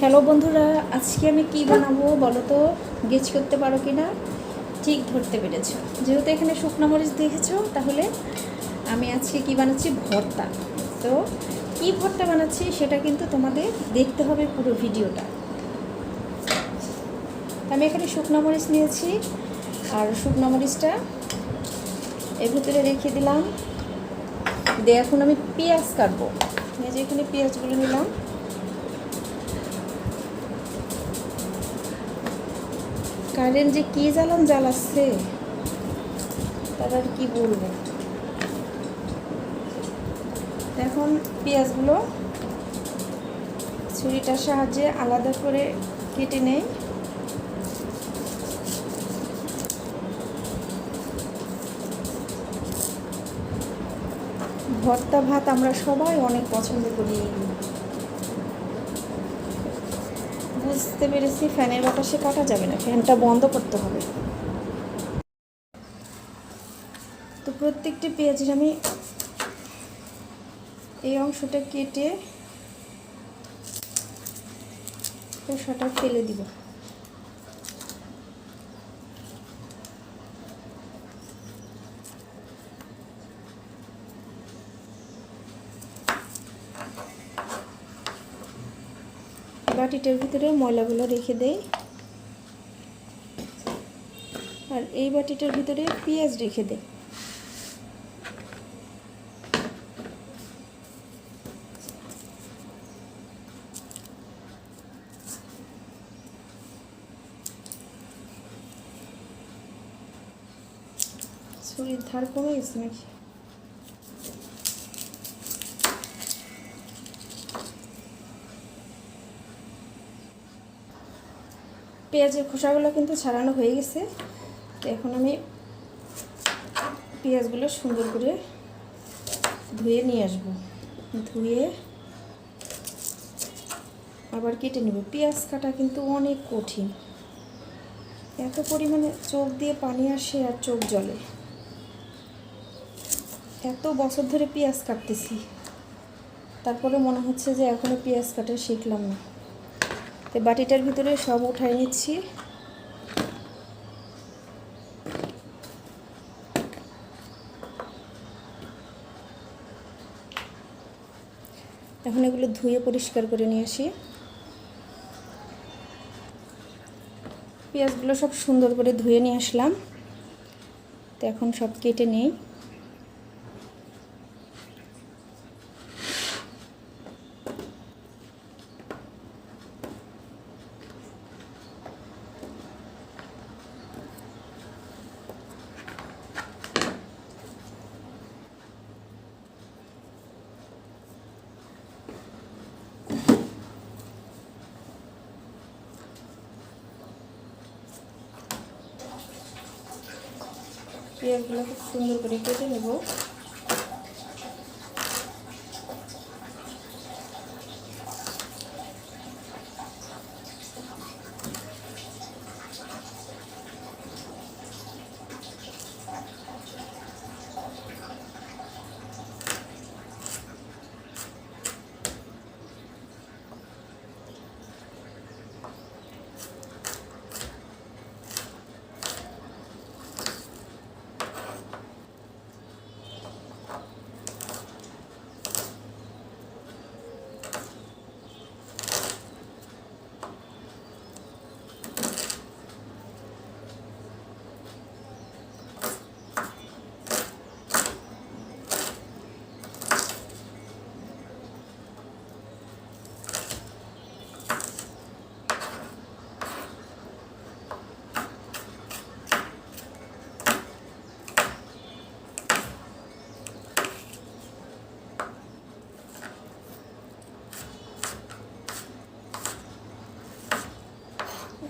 Hello বন্ধুরা, আজকে আমি কি বানাবো বলো তো? গেস করতে পারো কি না? ঠিক ধরতে পেরেছো। যেহেতু এখানে শুকনো মরিচ দেখেছো, তাহলে আমি আজকে কি বানাচ্ছি? ভর্তা। তো কি ভর্তা বানাচ্ছি সেটা কিন্তু তোমাদের দেখতে হবে পুরো ভিডিওটা। আমি এখানে শুকনো মরিচ নিয়েছি, আর শুকনো মরিচটা এর ভিতরে রেখে দিলাম। দিয়ে এখন আমি পেঁয়াজ কাটবো। এই যে এখানে পেঁয়াজগুলো নিলাম। কারেন্ট যে কী জ্বালাচ্ছে, তার আর কি বলবো। এখন পেঁয়াজগুলো ছুরিটার সাহায্যে আলাদা করে কেটে নেই। ভর্তা ভাত আমরা সবাই অনেক পছন্দ করি। বুঝতে পেরেছি ফ্যানের বাতাসে কাটা যাবে না, ফ্যানটা বন্ধ করতে হবে। তো প্রত্যেকটি পেঁয়াজের আমি এই অংশটা কেটে খোসাটা ফেলে দিব। বাটিটার ভিতরে ময়লাগুলো রেখে দেই, আর এই বাটিটার ভিতরে পেঁয়াজ রেখে দেই। ছুরির ধার কমে গেছে নাকি? পেঁয়াজের খোসাগুলো কিন্তু ছাড়ানো হয়ে গেছে। এখন আমি পেঁয়াজগুলো সুন্দর করে ধুয়ে নিয়ে আসবো। ধুয়ে আবার কেটে নেব। পেঁয়াজ কাটা কিন্তু অনেক কঠিন, এত পরিমাণে চোখ দিয়ে পানি আসে আর চোখ জ্বলে। এত বছর ধরে পেঁয়াজ কাটতেছি, তারপরে মনে হচ্ছে যে এখনও পেঁয়াজ কাটা শিখলাম না। তো বাটিটার ভিতরে সব উঠাই নিচ্ছি। এখন এগুলো ধুয়ে পরিষ্কার করে নিয়ে আসি। পেঁয়াজগুলো সব সুন্দর করে ধুয়ে নিয়ে আসলাম। তো এখন সব কেটে নেই। পেঁয়াজগুলো খুব সুন্দর করে কেটে নেব।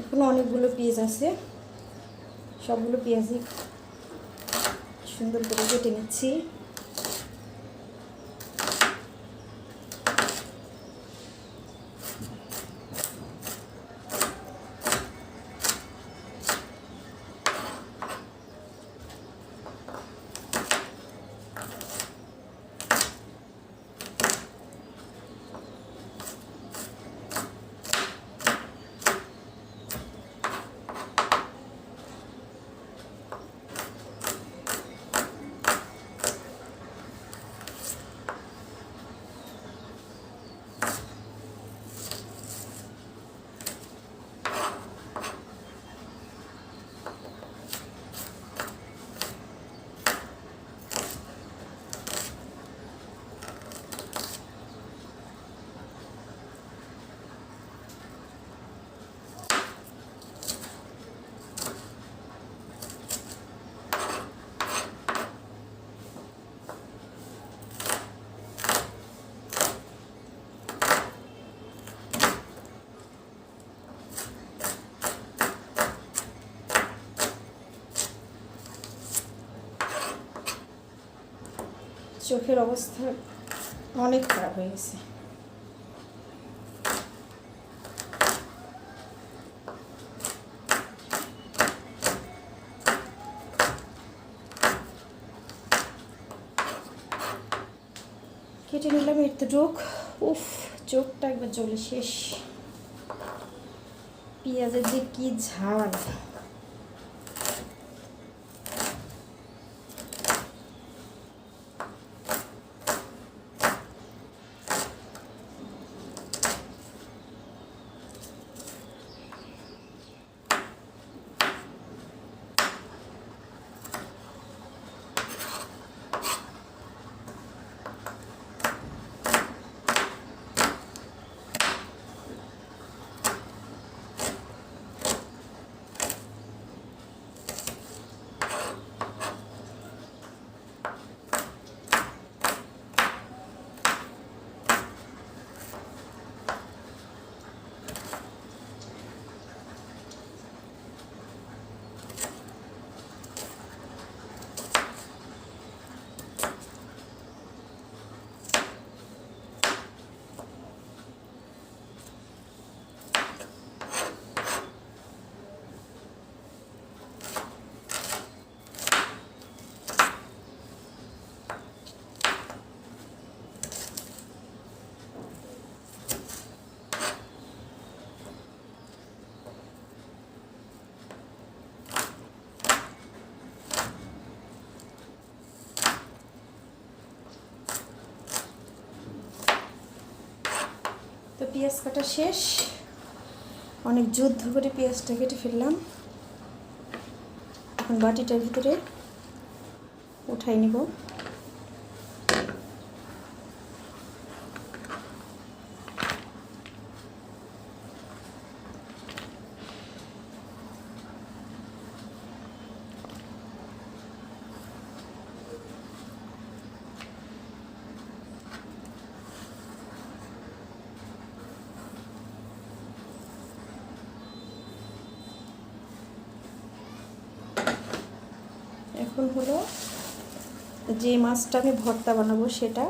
এখনো অনেকগুলো পেঁয়াজ আছে, সবগুলো পেঁয়াজই সুন্দর করে কেটে নিচ্ছি। চোখের অবস্থা অনেক খারাপ হয়ে গেছে। কেটে নিলাম এতটুক। উফ, চোখটা একবার জ্বলে শেষ। পেঁয়াজের যে কি ঝাল! তো পেঁয়াজ কাটা শেষ। অনেক যুদ্ধ করে পেঁয়াজটা কেটে ফেললাম। এখন বাটিটার ভিতরে উঠাই নিব। এখন হলো যে মাছটা আমি ভর্তা বানাবো সেটা।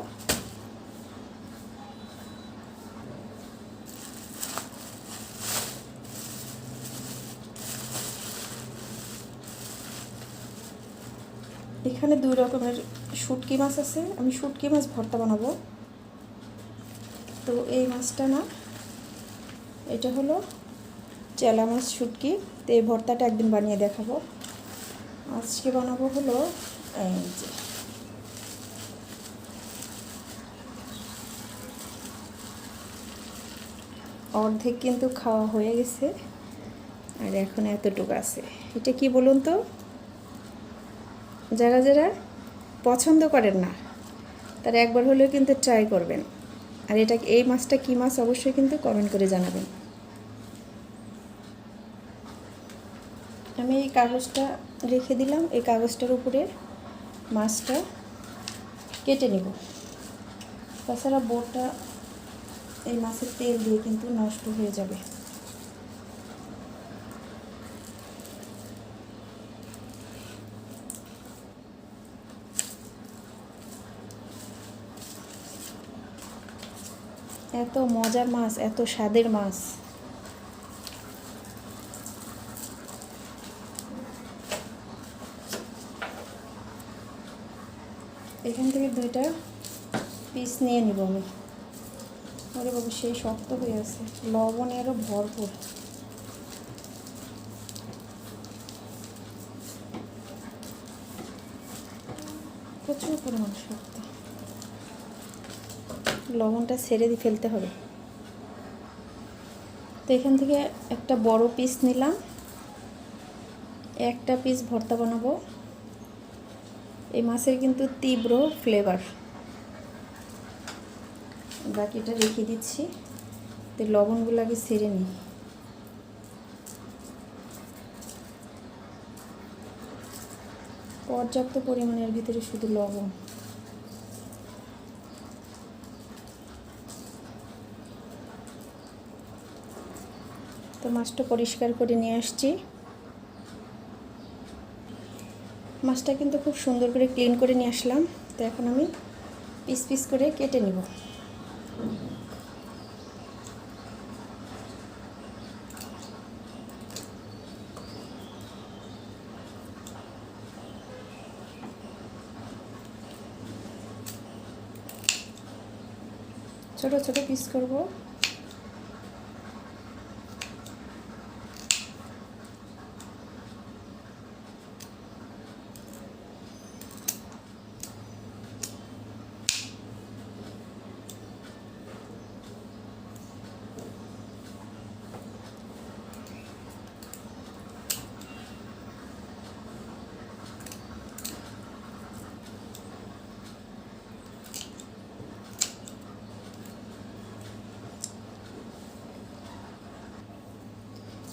এখানে 2 রকমের শুটকি মাছ আছে, আমি শুটকি মাছ ভর্তা বানাবো। তো এই মাছটা না, এটা হলো চেলা মাছ শুটকি। তো এই ভর্তাটা একদিন বানিয়ে দেখাবো। আজকে বানাবো হলো এই যে অর্ধেক কিন্তু খাওয়া হয়ে গেছে, আর এখন এতটুকু আছে। এটা কি বলুন তো, যারা যারা পছন্দ করেন না তারা একবার হলেও কিন্তু ট্রাই করবেন। আর এটা এই মাছটা কী মাছ অবশ্যই কিন্তু কমেন্ট করে জানাবেন। আমি এই কাগজটা রেখে দিলাম, এই কাগজটার উপরে মাছটা কেটে নেব। তাছাড়া বোটটা এই মাছের তেল দিয়ে কিন্তু নষ্ট হয়ে যাবে। এত মজার মাছ, এত স্বাদের মাছ। এখান থেকে 2টা পিস নিয়ে নিব আমি। ওরে বাবু, সেই শক্ত হয়ে আছে, লবণেরও ভরপুর। প্রচুর পরিমাণ শক্ত, লবণটা ছেড়ে দিয়ে ফেলতে হবে। তো এখান থেকে একটা বড় পিস নিলাম, একটা পিস ভর্তা বানাবো। এই মাছের কিন্তু তীব্র ফ্লেভার। বাকিটা রেখে দিচ্ছি, তো লবণগুলো আগে ছেড়ে নিই। পর্যাপ্ত পরিমাণের ভিতরে শুধু লবণ। তো মাছটা পরিষ্কার করে নিয়ে আসছি। মাছটা কিন্তু খুব সুন্দর করে ক্লিন করে নিয়ে আসলাম। তো এখন আমি পিস পিস করে কেটে নিব। ছোট ছোট পিস করব।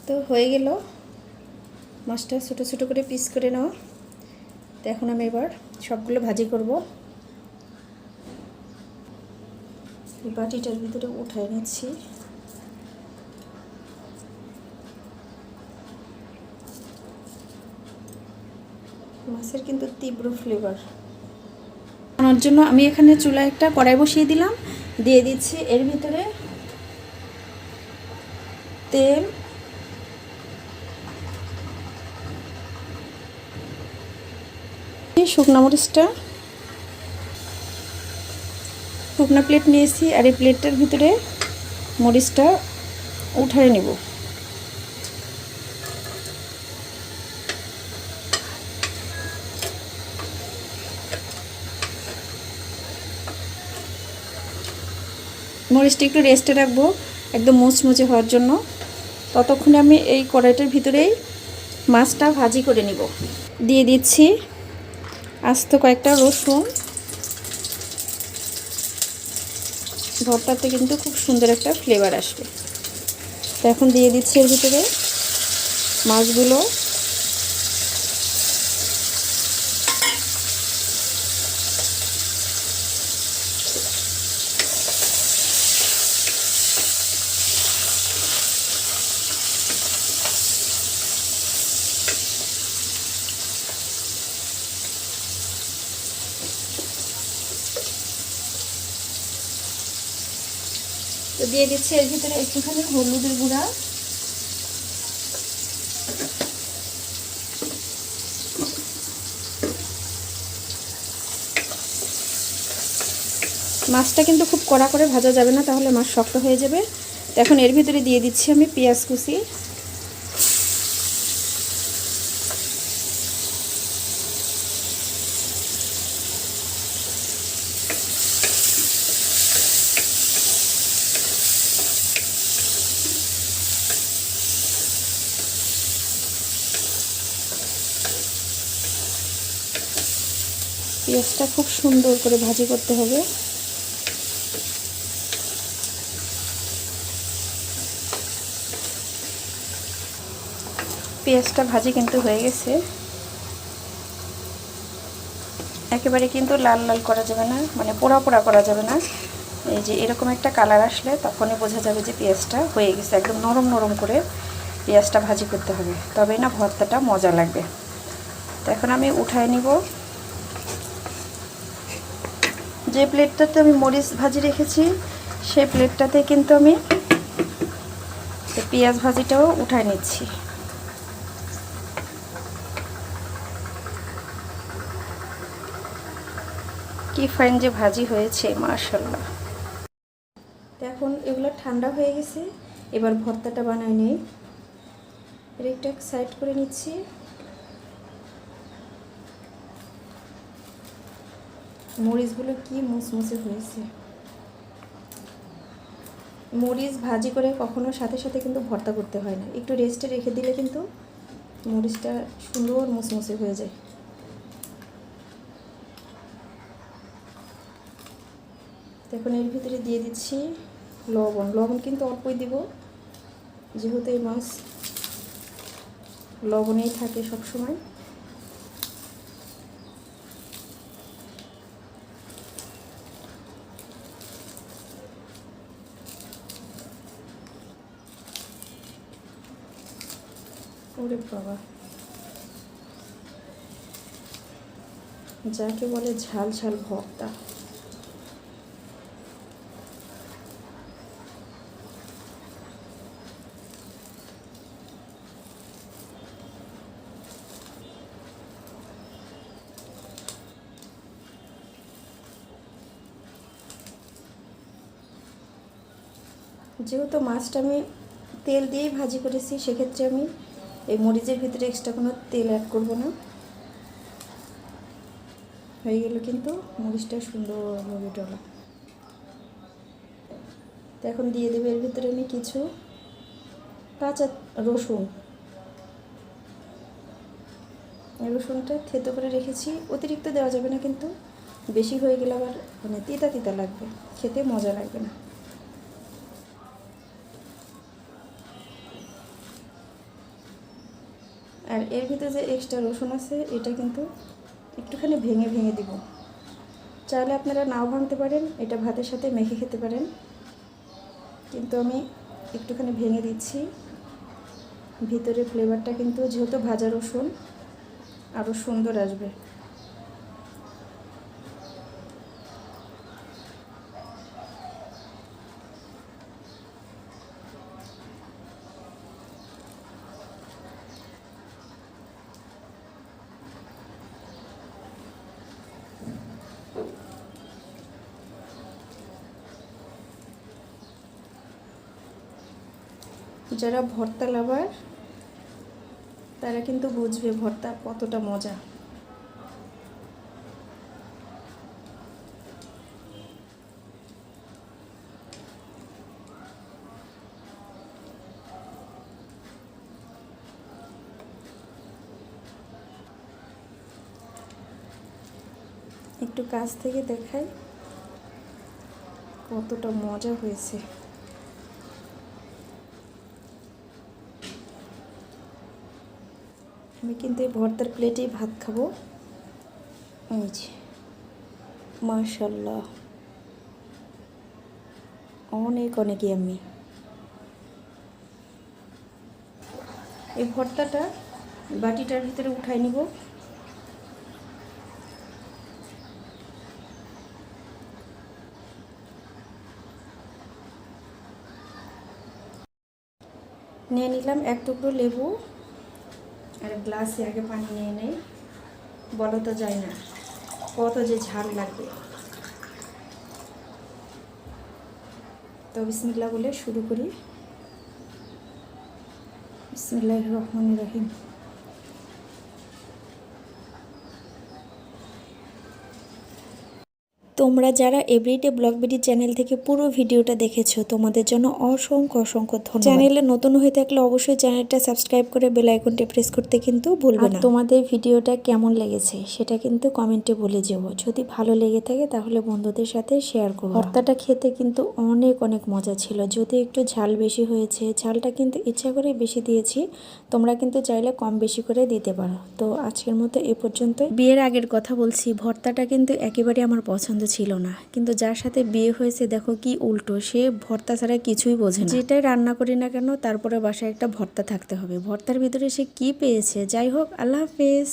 তো হয়ে গেল মাছটা ছোট ছোট করে পিস করে নাও। তো এখন আমি এবার সবগুলো ভাজি করব। এই বাটিটার ভিতরে উঠাই নিচ্ছি। মাছের কিন্তু তীব্র ফ্লেভার আনার জন্য আমি এখানে চুলায় একটা কড়াই বসিয়ে দিলাম। দিয়ে দিচ্ছি এর ভিতরে তেল, শুকনো মরিচটা, শুকনো প্লেট নিয়েছি আর এই প্লেটটার ভিতরে মরিচটা উঠায় নেব। মরিচটা একটু রেস্টে রাখবো একদম মুচমুচে হওয়ার জন্য। ততক্ষণে আমি এই কড়াইটার ভিতরেই মাছটা ভাজি করে নিব। দিয়ে দিচ্ছি আস্ত কয়েকটা রসুন। ভর্তাতে কিন্তু খুব সুন্দর একটা ফ্লেভার আসবে। তো এখন দিয়ে দিচ্ছি এর ভিতরে মাছগুলো। তো দিয়ে দিচ্ছি এর ভিতরে একটুখানি হলুদের গুঁড়া, মাছটা কিন্তু খুব কড়া করে ভাজা যাবে না, তাহলে মাছ শক্ত হয়ে যাবে। তো এখন এর ভিতরে দিয়ে দিচ্ছি আমি পেঁয়াজ কুচি। পেঁয়াজটা খুব সুন্দর করে ভাজি করতে হবে। পেঁয়াজটা ভাজি কিন্তু হয়ে গেছে। একেবারে কিন্তু লাল লাল করা যাবে না, মানে পোড়া পোড়া করা যাবে না। এই যে এরকম একটা কালার আসলে তখনই বোঝা যাবে যে পেঁয়াজটা হয়ে গেছে। একদম নরম নরম করে পেঁয়াজটা ভাজি করতে হবে, তবেই না ভর্তাটা মজা লাগবে। তো এখন আমি উঠায় নিব। যে প্লেটটাতে আমি মরিচ ভাজি রেখেছি সেই প্লেটটাতে কিন্তু আমি পেঁয়াজ ভাজিটাও উঠায় নিচ্ছি। কি ফাইন যে ভাজি হয়েছে, মাশাআল্লাহ। এখন এগুলো ঠান্ডা হয়ে গেছে, এবার ভর্তাটা বানাই নেই। এর একটা সাইড করে নিচ্ছি। মরিচগুলো কি মুচমুচে হয়েছে। মরিচ ভাজি করে কখনো সাথে সাথে কিন্তু ভর্তা করতে হয় না, একটু রেস্টে রেখে দিলে কিন্তু মরিচটা সুন্দর মুচমুচে হয়ে যায়। এখন এর ভিতরে দিয়ে দিচ্ছি লবণ। লবণ কিন্তু অল্পই দিব, যেহেতু এই মাছ লবণেই থাকে সবসময়। ওরে বাবা, যাকে বলে ঝাল ঝাল ভর্তা। যেহেতু মাছটা আমি তেল দিয়েই ভাজি করেছি, সেক্ষেত্রে আমি এই মরিচের ভিতরে এক্সট্রা কোনো তেল অ্যাড করব না। হয়ে গেল কিন্তু মরিচটা সুন্দরভাবে ডলা। তো এখন দিয়ে দেবো এর ভিতরে আমি কিছু কাঁচা রসুন। রসুনটা থেতো করে রেখেছি, অতিরিক্ত দেওয়া যাবে না, কিন্তু বেশি হয়ে গেলে আবার মানে তিতা তিতা লাগবে, খেতে মজা লাগবে না। আর এর ভিতরে যে এক্সট্রা রসুন আছে এটা কিন্তু একটুখানি ভেঙে ভেঙে দিব। চাইলে আপনারা নাও ভাঙতে পারেন, এটা ভাতের সাথে মেখে খেতে পারেন, কিন্তু আমি একটুখানি ভেঙে দিচ্ছি। ভিতরে ফ্লেভারটা কিন্তু যেহেতু ভাজা রসুন আরও সুন্দর আসবে। যারা ভর্তা লাভার তারা কিন্তু বুঝবে ভর্তা কতটা মজা। একটু কাছ থেকে দেখাই কতটা মজা হয়েছে। আমি কিন্তু এই ভর্তার প্লেটেই ভাত খাবো। এই যে মাশাআল্লাহ, অনেক অনেক ইয়াম্মি। এই ভর্তাটা বাটিটার ভিতরে উঠাই নিব। নিয়ে নিলাম এক টুকরো লেবু, আর গ্লাসে আগে পানি নিয়ে নেই, বলো তো যায় না কত যে ঝাল লাগবে। তো বিসমিল্লাহ বলে শুরু করি। বিসমিল্লাহির রহমানির রহিম। তোমরা যারা এভরিডে ব্লগ বিডি চ্যানেল থেকে পুরো ভিডিওটা দেখেছো, তোমাদের জন্য অসংখ্য অসংখ্য ধন্যবাদ। চ্যানেলে নতুন হয়ে থাকলে অবশ্যই চ্যানেলটা সাবস্ক্রাইব করে বেল আইকনটি প্রেস করতে কিন্তু ভুলবে না। তোমাদের ভিডিওটা কেমন লেগেছে সেটা কিন্তু কমেন্টে বলে যেও। যদি ভালো লেগে থাকে তাহলে বন্ধুদের সাথে শেয়ার করো। ভর্তাটা খেতে কিন্তু অনেক অনেক মজা ছিল, যদি একটু ঝাল বেশি হয়েছে। ঝালটা কিন্তু ইচ্ছা করে বেশি দিয়েছি, তোমরা কিন্তু চাইলে কম বেশি করে দিতে পারো। তো আজকের মতো এ পর্যন্ত। বিয়ের আগের কথা বলছি, ভর্তাটা কিন্তু একেবারে আমার পছন্দ ছিল না, কিন্তু যার সাথে বিয়ে হয়েছে দেখো কি উল্টো, সে ভর্তা ছাড়া কিছুই বোঝে না। যেটাই রান্না করি না কেন তারপরে বাসায় একটা ভর্তা থাকতে হবে। ভর্তার ভিতরে সে কি পেয়েছে। যাই হোক, আল্লাহ হাফেজ।